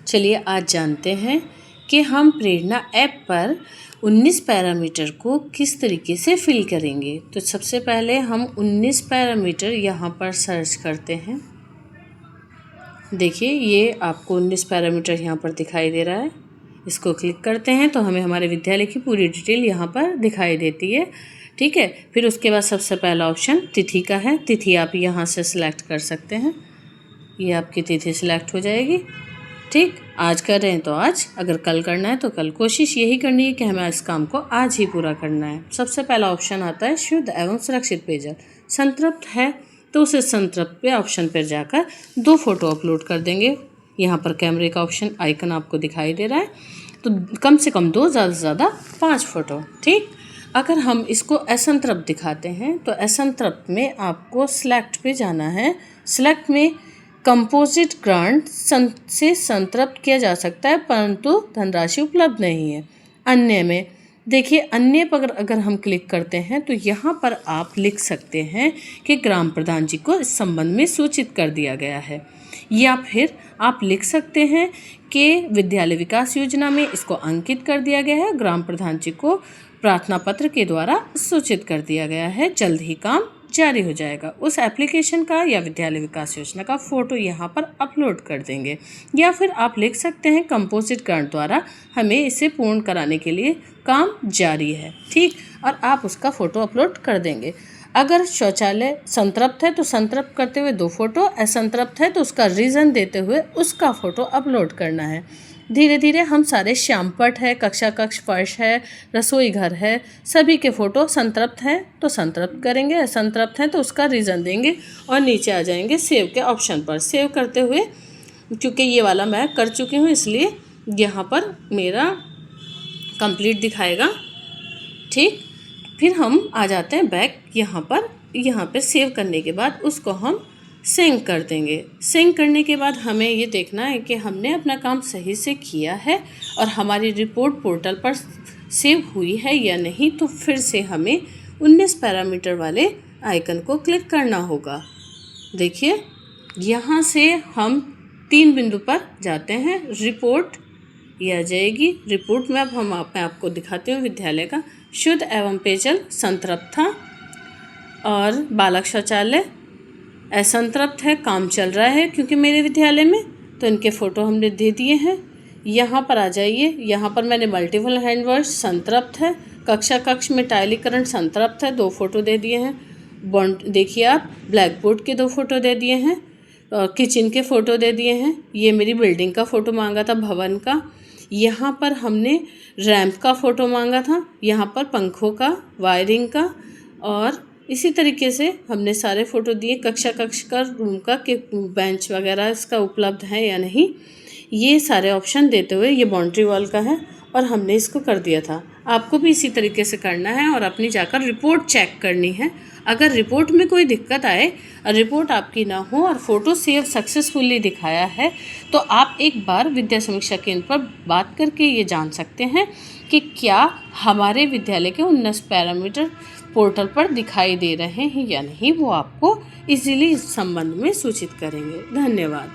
चलिए आज जानते हैं कि हम प्रेरणा ऐप पर 19 पैरामीटर को किस तरीके से फिल करेंगे। तो सबसे पहले हम 19 पैरामीटर यहाँ पर सर्च करते हैं। देखिए ये आपको 19 पैरामीटर यहाँ पर दिखाई दे रहा है। इसको क्लिक करते हैं तो हमें हमारे विद्यालय की पूरी डिटेल यहाँ पर दिखाई देती है। ठीक है, फिर उसके बाद सबसे पहला ऑप्शन तिथि का है। तिथि आप यहाँ से सिलेक्ट कर सकते हैं। ये आपकी तिथि सिलेक्ट हो जाएगी। ठीक, आज कर रहे हैं तो आज, अगर कल करना है तो कल। कोशिश यही करनी है कि हमें इस काम को आज ही पूरा करना है। सबसे पहला ऑप्शन आता है शुद्ध एवं सुरक्षित पेयजल। संतृप्त है तो उसे संतृप्त पे ऑप्शन पर जाकर 2 फोटो अपलोड कर देंगे। यहाँ पर कैमरे का ऑप्शन आइकन आपको दिखाई दे रहा है, तो कम से कम 2, ज़्यादा से ज़्यादा 5 फोटो। ठीक, अगर हम इसको असंतृप्त दिखाते हैं तो असंतृप्त में आपको सिलेक्ट पे जाना है। सिलेक्ट में कंपोजिट ग्रांट से संतृप्त किया जा सकता है परंतु धनराशि उपलब्ध नहीं है। अन्य में देखिए, अन्य पर अगर हम क्लिक करते हैं तो यहाँ पर आप लिख सकते हैं कि ग्राम प्रधान जी को इस संबंध में सूचित कर दिया गया है, या फिर आप लिख सकते हैं कि विद्यालय विकास योजना में इसको अंकित कर दिया गया है। ग्राम प्रधान जी को प्रार्थना पत्र के द्वारा सूचित कर दिया गया है, जल्द ही काम जारी हो जाएगा। उस एप्लीकेशन का या विद्यालय विकास योजना का फ़ोटो यहाँ पर अपलोड कर देंगे, या फिर आप लिख सकते हैं कंपोजिट ग्रांट द्वारा हमें इसे पूर्ण कराने के लिए काम जारी है। ठीक, और आप उसका फ़ोटो अपलोड कर देंगे। अगर शौचालय संतृप्त है तो संतृप्त करते हुए 2 फोटो, असंतृप्त है तो उसका रीज़न देते हुए उसका फ़ोटो अपलोड करना है। धीरे धीरे हम सारे श्यामपट है, कक्षा कक्ष फर्श है, रसोई घर है, सभी के फ़ोटो संतृप्त हैं तो संतृप्त करेंगे, असंतृप्त हैं तो उसका रीज़न देंगे और नीचे आ जाएंगे सेव के ऑप्शन पर। सेव करते हुए, क्योंकि ये वाला मैं कर चुकी हूँ इसलिए यहाँ पर मेरा कंप्लीट दिखाएगा। ठीक, फिर हम आ जाते हैं बैक यहाँ पर। यहाँ पे सेव करने के बाद उसको हम सिंक कर देंगे। सिंक करने के बाद हमें ये देखना है कि हमने अपना काम सही से किया है और हमारी रिपोर्ट पोर्टल पर सेव हुई है या नहीं। तो फिर से हमें 19 पैरामीटर वाले आइकन को क्लिक करना होगा। देखिए यहाँ से हम 3 बिंदु पर जाते हैं। रिपोर्ट ये आ जाएगी। रिपोर्ट में अब हम आपको दिखाते हैं विद्यालय का शुद्ध एवं पेयजल संतृप्त था और बालक शौचालय असंतृप्त है, काम चल रहा है क्योंकि मेरे विद्यालय में, तो इनके फ़ोटो हमने दे दिए हैं। यहाँ पर आ जाइए, यहाँ पर मैंने मल्टीपल हैंड वॉश संतृप्त है, कक्षा कक्ष में टाइलीकरण संतृप्त है, 2 फोटो दे दिए हैं। बॉन्ड देखिए आप, ब्लैक बोर्ड के 2 फोटो दे दिए हैं और किचन के फ़ोटो दे दिए हैं। ये मेरी बिल्डिंग का फ़ोटो मांगा था, भवन का। यहाँ पर हमने रैंप का फ़ोटो मांगा था, यहाँ पर पंखों का, वायरिंग का, और इसी तरीके से हमने सारे फ़ोटो दिए। कक्षा कक्ष का, रूम का, कि बेंच वगैरह इसका उपलब्ध है या नहीं, ये सारे ऑप्शन देते हुए, ये बाउंड्री वॉल का है और हमने इसको कर दिया था। आपको भी इसी तरीके से करना है और अपनी जाकर रिपोर्ट चेक करनी है। अगर रिपोर्ट में कोई दिक्कत आए और रिपोर्ट आपकी ना हो और फ़ोटो सेव सक्सेसफुली दिखाया है तो आप एक बार विद्या समीक्षा केंद्र पर बात करके ये जान सकते हैं कि क्या हमारे विद्यालय के 19 पैरामीटर पोर्टल पर दिखाई दे रहे हैं या नहीं। वो आपको इजीली इस संबंध में सूचित करेंगे। धन्यवाद।